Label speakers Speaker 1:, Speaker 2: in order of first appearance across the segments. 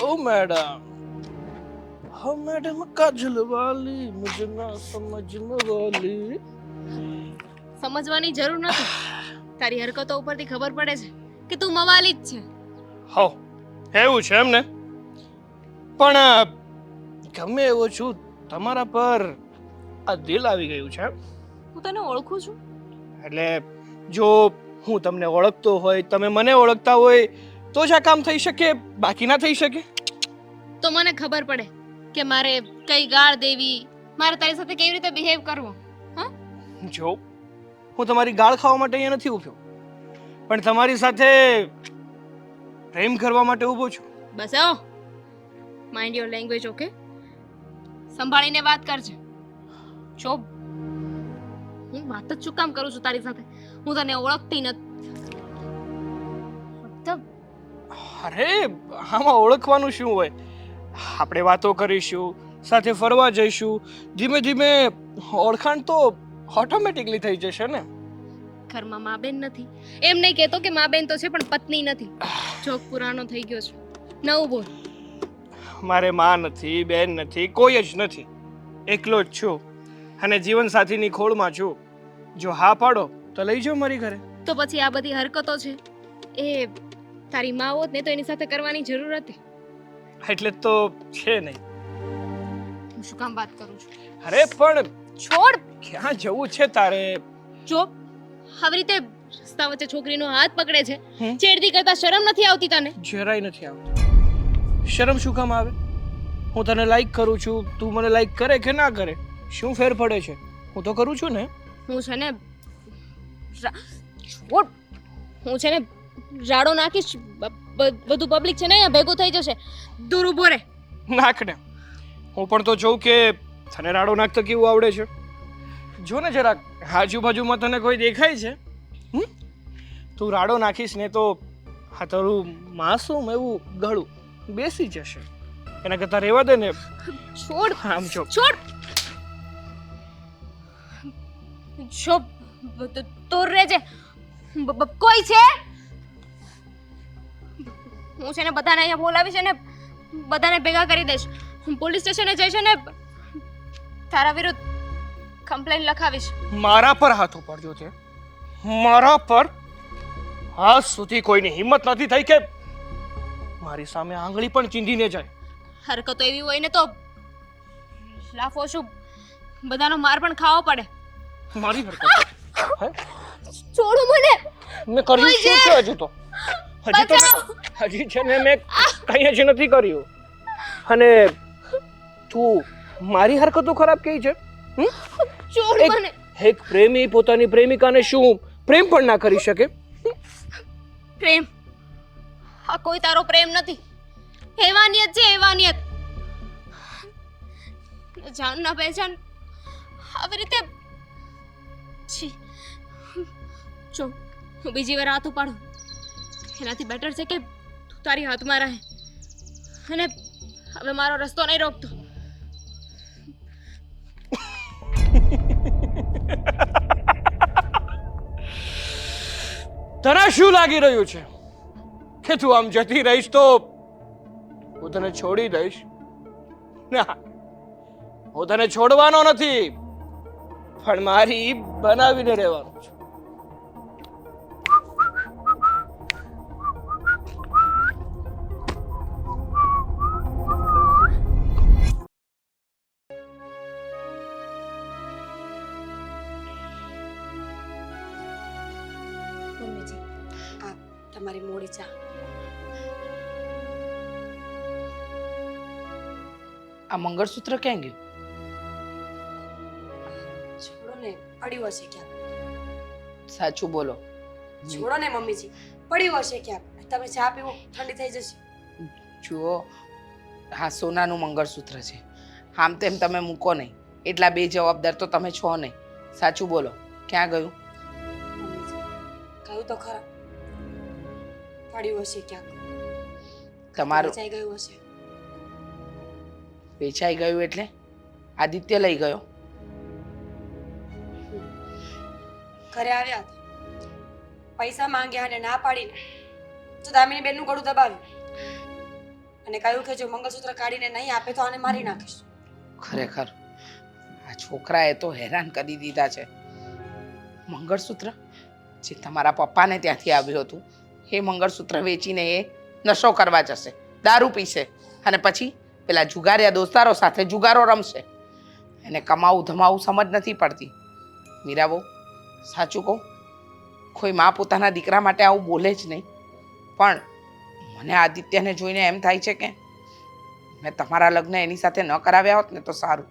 Speaker 1: ओ madam, हाँ madam काजल वाली मुझे ना समझने वाली.
Speaker 2: સમજવાની જરૂર નથી. તારી હરકતો ઉપરથી ખબર પડે છે કે તું મવાલી જ છે.
Speaker 1: હો એવું છે એમ ને? પણ ગમે એવો છું, તમારા પર આ દિલ આવી ગયું છે.
Speaker 2: હું તને ઓળખું છું.
Speaker 1: એટલે જો હું તમને ઓળખતો હોય, તમે મને ઓળખતા હોય તો જ આ કામ થઈ શકે, બાકી ના થઈ શકે.
Speaker 2: તો મને ખબર પડે કે મારે કઈ ગાળ દેવી, મારે તારી સાથે કેવી રીતે બિહેવ કરવો. હા,
Speaker 1: જો હું તમારી ગાળ ખાવા માટે અહીંયા નથી ઊભો, પણ તમારી સાથે પ્રેમ કરવા માટે ઊભો છું.
Speaker 2: બસ આવો. Mind your language, okay? સંભાળીને વાત કરજે. જો હું વાત જ શું કામ કરું છું તારી સાથે? હું તને ઓળખતી નથી. મતલબ
Speaker 1: અરે આમાં ઓળખવાનું શું હોય? આપણે વાતો કરીશું, સાથે ફરવા જઈશું, ધીમે ધીમે ઓળખાણ તો ઓટોમેટિકલી થઈ જશે ને.
Speaker 2: ઘરમાં મા બેન નથી એમ નહીં કહેતો કે મા બેન તો છે પણ પત્ની નથી. જોક પુરાણો થઈ ગયો છે. નવું બોલ.
Speaker 1: મારે માં નથી, બેન નથી, કોઈ જ નથી. એકલો જ છું અને જીવનસાથીની ખોળમાં છું. જો હા પાડો તો લઈ જાઓ મારી ઘરે.
Speaker 2: તો પછી આ બધી હરકતો છે એ તારી માં હોત ને તો એની સાથે કરવાની જરૂર હતી.
Speaker 1: એટલે જ તો છે નહીં.
Speaker 2: હું શું કામ વાત કરું છું?
Speaker 1: અરે પણ
Speaker 2: છોડ.
Speaker 1: ક્યાં જવું છે તારે?
Speaker 2: જો આવી રીતે રસ્તા વચ્ચે છોકરીનો હાથ પકડે છે,
Speaker 1: હમ?
Speaker 2: છેડતી કરતા શરમ નથી આવતી તને?
Speaker 1: જરાય નથી આવતી. શરમ શું કામ આવે? હું તને લાઈક કરું છું, તું મને લાઈક કરે કે ના કરે, શું ફેર પડે છે? હું તો કરું છું ને.
Speaker 2: હું છે ને છોડ. હું છે ને રાડો નાખીશ. બધું પબ્લિક છે ને અહીંયા ભેગું થઈ જશે. દૂર ઊભો રહે.
Speaker 1: નાખ ને. હું પણ તો જોઉં કે તને રાડો નાખતા કેવું આવડે છે. જો ને જરાક આજુબાજુમાં તને કોઈ દેખાય છે? તું રાડો નાખીશ ને તો આ તારું માસૂમ એવું ગળું બેસી જશે. એના કરતાં રહેવા દે ને.
Speaker 2: છોડ.
Speaker 1: આમ જો.
Speaker 2: છોડ. જો દૂર રહેજે. કોઈ છે? હું છે ને બધાને અહીંયા બોલાવીશ અને બધાને ભેગા કરી દઈશ. હું પોલીસ સ્ટેશને જઈશ ને તારા વિરુદ્ધ કમ્પ્લેન લખાવીશ.
Speaker 1: મારા પર હાથ ઉપાડ્યો છે? મારા પર? આજ સુધી કોઈની હિંમત નથી થઈ કે મારી સામે આંગળી પણ ચીંધીને જાય.
Speaker 2: હરકતો એવી હોય ને તો લાફો શું બધાનો માર પણ ખાવો પડે.
Speaker 1: મારી હરકત હે?
Speaker 2: છોડો મને.
Speaker 1: મેં કર્યું શું છે હજુ તો? હજી છે ને મેં કંઈ જ નથી કર્યું. અને તું મારી હરકતો ખરાબ કહી છે?
Speaker 2: છોડ મને.
Speaker 1: એક પ્રેમી પોતાની પ્રેમિકાને શું પ્રેમ પણ ના કરી શકે?
Speaker 2: પ્રેમ? આ કોઈ તારો પ્રેમ નથી. હેવાનિયત છે, હેવાનિયત. જાન ના પહેચાન આવી રીતે. છી. જો હું બીજી વાર હાથ ઉપાડું એનાથી બેટર છે કે તું તારી હાથમાં રહે. અને હવે મારો રસ્તો નહીં રોકતો.
Speaker 1: તને શું લાગી રહ્યું છે કે તું આમ જતી રહીશ તો હું તને છોડી દઈશ? ના, હું તને છોડવાનો નથી, પણ મારી બનાવીને રહેવાનો છું.
Speaker 3: મમ્મીજી, આ તમારી મોડી ચા.
Speaker 4: આ મંગળસૂત્ર ક્યાં ગયું?
Speaker 3: છોડો ને, પડ્યું હશે ક્યાંક.
Speaker 4: સાચું બોલો.
Speaker 3: છોડો ને મમ્મીજી, પડ્યું હશે ક્યાંક. તમે ચા પીવો, ઠંડી થઈ જશે.
Speaker 4: જુઓ, હા સોનાનું મંગળસૂત્ર છે. આમ તેમ તમે મૂકો નહીં. એટલા બે જવાબદાર તો તમે છો નહીં. સાચું બોલો, ક્યાં ગયું?
Speaker 3: મમ્મીજી, કહ્યું તો ખરા, પડ્યું હશે ક્યાંક.
Speaker 4: તમારું
Speaker 3: વેચાઈ ગયું હશે.
Speaker 4: વેચાઈ ગયું એટલે આદિત્ય લઈ ગયો?
Speaker 3: ઘરે આવ્યા હતા, પૈસા માંગ્યા અને ના પાડીને તો દામિની બેનનું ગળું દબાવ્યું. અને કહ્યું કે જો મંગળસૂત્ર કાઢીને નહીં આપે તો આને મારી નાખીશ.
Speaker 4: ખરેખર આ છોકરાએ તો હેરાન કરી દીધા છે. મંગળસૂત્ર જે તમારા પપ્પાને ત્યાંથી આવ્યું હતું એ મંગળસૂત્ર વેચીને એ નશો કરવા જશે, દારૂ પીશે અને પછી પેલા જુગારિયા દોસ્તારો સાથે જુગારો રમશે. એને કમાવું ધમાવું સમજ નથી પડતી. મીરાબો, સાચું કહું, કોઈ માં પોતાના દીકરા માટે આવું બોલે જ નહીં, પણ મને આદિત્યને જોઈને એમ થાય છે કે મેં તમારા લગ્ન એની સાથે ન કરાવ્યા હોત ને તો સારું,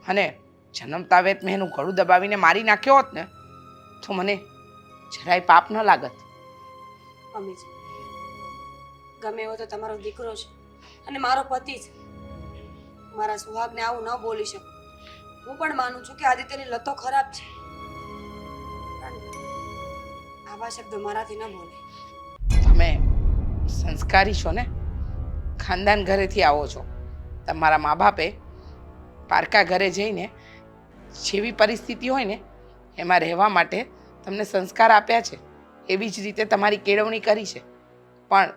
Speaker 4: અને જન્મતા વેત મેં એનું ગળું દબાવીને મારી નાખ્યો હોત ને તો મને જરાય પાપ ન લાગત.
Speaker 3: મમ્મીજી, ગમે એવો તો તમારો દીકરો છે અને મારો પતિ છે. મારા સુહાગને આવું ન બોલી શકું. હું પણ માનું છું કે આદિત્યની લતો ખરાબ છે, પણ આવા શબ્દો મારાથી ન બોલે.
Speaker 4: તમે સંસ્કારી છો ને, ખાનદાન ઘરેથી આવો છો. તમારા મા બાપે પારકા ઘરે જઈને જેવી પરિસ્થિતિ હોય ને એમાં રહેવા માટે તમને સંસ્કાર આપ્યા છે, એવી જ રીતે તમારી કેળવણી કરી છે. પણ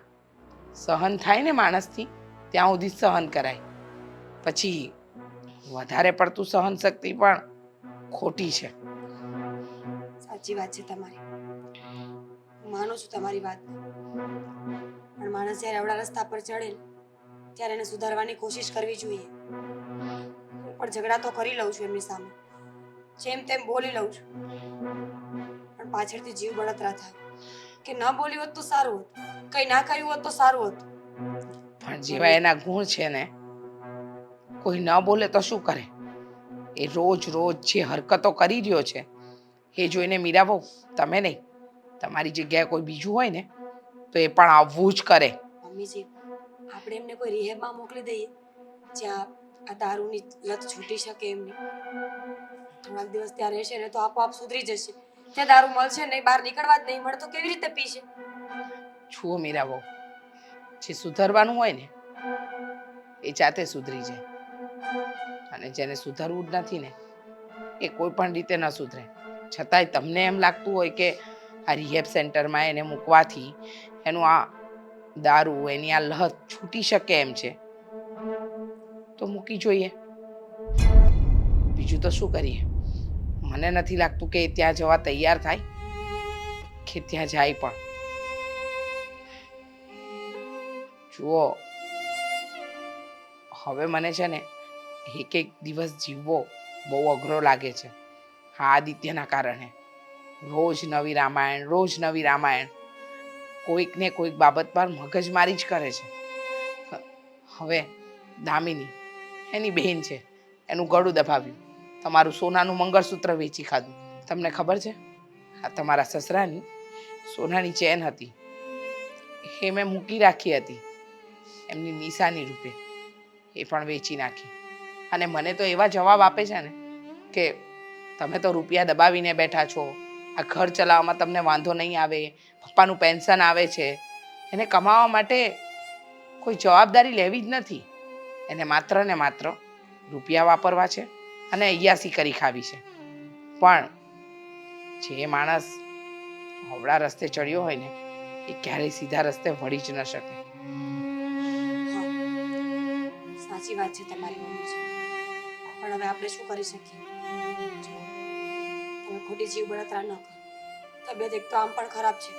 Speaker 4: સહન થાય ને માણસથી ત્યાં સુધી સહન કરાય, પછી વધારે પડતું સહન શક્તિ પણ ખોટી છે.
Speaker 3: સાચી વાત છે તમારી, હું માનું છું તમારી વાત, પણ માણસ જ્યારે અવળા રસ્તા પર ચડે ને ત્યારે એને સુધારવાની કોશિશ કરવી જોઈએ. હું પણ ઝઘડા તો કરી લઉં છું એમની સામે, જેમ તેમ બોલી લઉં છું, પણ પાછળથી જીવ બળતરા થાય કે ન બોલી હોત તો સારું હતું, કંઈ ના કહ્યું હોત તો સારું હતું.
Speaker 4: પણ જેવા એના ગુણ છે ને, કોઈ ન બોલે તો શું કરે? એ રોજ રોજ જે હરકતો કરી રહ્યો છે એ જોઈને મીરાબહુ, તમે નહીં, તમારી જગ્યાએ કોઈ બીજું હોય ને તો એ પણ આવવું જ કરે.
Speaker 3: મમ્મીજી, આપણે એમને કોઈ રિહેબમાં મોકલી દઈએ જ્યાં આ દારૂની લત છૂટી શકે એમની. થોડાક દિવસ ત્યાં રહેશે ને તો આપોઆપ સુધરી જશે. ત્યાં દારૂ મળશે નહીં, બહાર નીકળવા જ નહીં મળે તો કેવી રીતે પીશે?
Speaker 4: જુઓ મીરાબહુ, જે સુધરવાનું હોય ને એ જાતે સુધરી જાય, અને જેને સુધરવું જ નથી ને એ કોઈ પણ રીતે ન સુધરે. છતાંય તમને એમ લાગતું હોય કે આ રિહેબ સેન્ટરમાં એને મૂકવાથી એનું આ દારૂ, એની આ લત છૂટી શકે એમ છે, તો મૂકી જોઈએ. બીજું તો શું કરીએ? મને નથી લાગતું કે એ ત્યાં જવા તૈયાર થાય કે ત્યાં જાય પણ. જુઓ, હવે મને છે ને એક એક દિવસ જીવવો બહુ અઘરો લાગે છે આ આદિત્યના કારણે. રોજ નવી રામાયણ, રોજ નવી રામાયણ, કોઈક ને કોઈક બાબત પર મગજમારી જ કરે છે. હવે દામિની એની બહેન છે, એનું ગળું દબાવ્યું, તમારું સોનાનું મંગળસૂત્ર વેચી ખાધું. તમને ખબર છે, આ તમારા સસરાની સોનાની ચેન હતી, એ મેં મૂકી રાખી હતી એમની નિશાની રૂપે, એ પણ વેચી નાખી. અને મને તો એવા જવાબ આપે છે ને કે તમે તો રૂપિયા દબાવીને બેઠા છો, આ ઘર ચલાવવામાં તમને વાંધો નહીં આવે, પપ્પાનું પેન્શન આવે છે, એને કમાવા માટે કોઈ જવાબદારી લેવી જ નથી, એને માત્ર ને માત્ર રૂપિયા વાપરવા છે અને અય્યાસી કરી ખાવી છે. પણ જે માણસ અવળા રસ્તે ચડ્યો હોય ને એ ક્યારેય સીધા રસ્તે વળી જ ન શકે.
Speaker 3: સાચી વાત છે તમારી મમ્મીજી, પણ હવે આપણે શું કરી શકીએ? જો તમે ખોટી જીવ બળતરા ન કરો. તબિયત એક તો આમ પણ ખરાબ છે.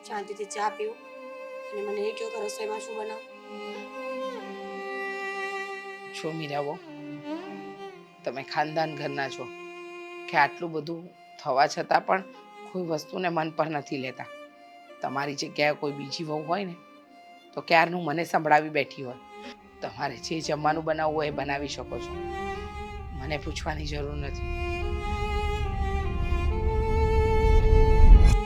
Speaker 3: શાંતિથી ચા પીવું અને મને એ કહો કે રસોઈમાં શું બનાવું.
Speaker 4: છો મીરાબો, તમે ખાનદાન ઘરના છો કે આટલું બધું થવા છતાં પણ કોઈ વસ્તુને મન પર નથી લેતા. તમારી જગ્યાએ કોઈ બીજી વહુ હોય ને તો ક્યારનું મને સંભળાવી બેઠી હોય. તમારે જે જમવાનું બનાવવું હોય એ બનાવી શકો છો, મને પૂછવાની જરૂર નથી.